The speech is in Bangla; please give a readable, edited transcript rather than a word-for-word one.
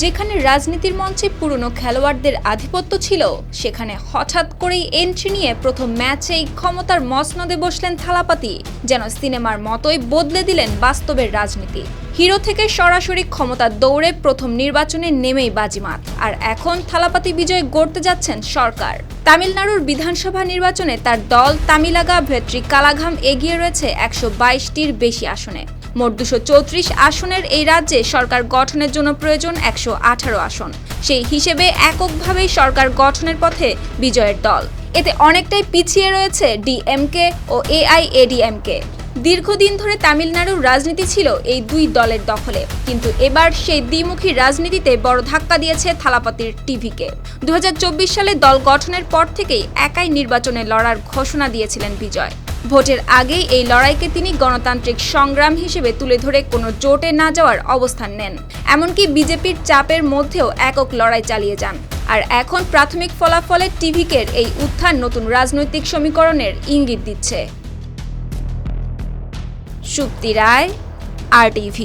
যেখানে রাজনীতির মঞ্চে পুরনো খেলোয়াড়দের আধিপত্য ছিল, সেখানে হঠাৎ করেই এন্ট্রি নিয়ে প্রথম ম্যাচেই ক্ষমতার মসনদে বসলেন থালাপাতি। যেন সিনেমার মতোই বদলে দিলেন বাস্তবের রাজনীতি। হিরো থেকে সরাসরি ক্ষমতার দৌড়ে প্রথম নির্বাচনে নেমেই বাজিমাত, আর এখন থালাপাতি বিজয় গড়তে যাচ্ছেন সরকার। তামিলনাড়ুর বিধানসভা নির্বাচনে তার দল তামিলাগা ভেট্রি কালাঘাম এগিয়ে রয়েছে 122টির বেশি আসনে। মোট 234 আসনের এই রাজ্যে সরকার গঠনের জন্য প্রয়োজন 118 আসন। সেই হিসেবে এককভাবেই সরকার গঠনের পথে বিজয়ের দল। এতে অনেকটাই পিছিয়ে রয়েছে ডিএমকে ও এআইএডিএমকে। দীর্ঘদিন ধরে তামিলনাড়ুর রাজনীতি ছিল এই দুই দলের দখলে, কিন্তু এবার সেই দ্বিমুখী রাজনীতিতে বড় ধাক্কা দিয়েছে থালাপাতির টিভিকে। 2024 সালে দল গঠনের পর থেকেই একাই নির্বাচনে লড়ার ঘোষণা দিয়েছিলেন বিজয়। ভোটের আগেই এই লড়াইকে তিনি গণতান্ত্রিক সংগ্রাম হিসেবে তুলে ধরে কোনো জোটে না যাওয়ার অবস্থান নেন। এমনকি বিজেপির চাপের মধ্যেও একক লড়াই চালিয়ে যান। আর এখন প্রাথমিক ফলাফলে টিভিকের এই উত্থান নতুন রাজনৈতিক সমীকরণের ইঙ্গিত দিচ্ছে। সুপ্তি রায়, RTV।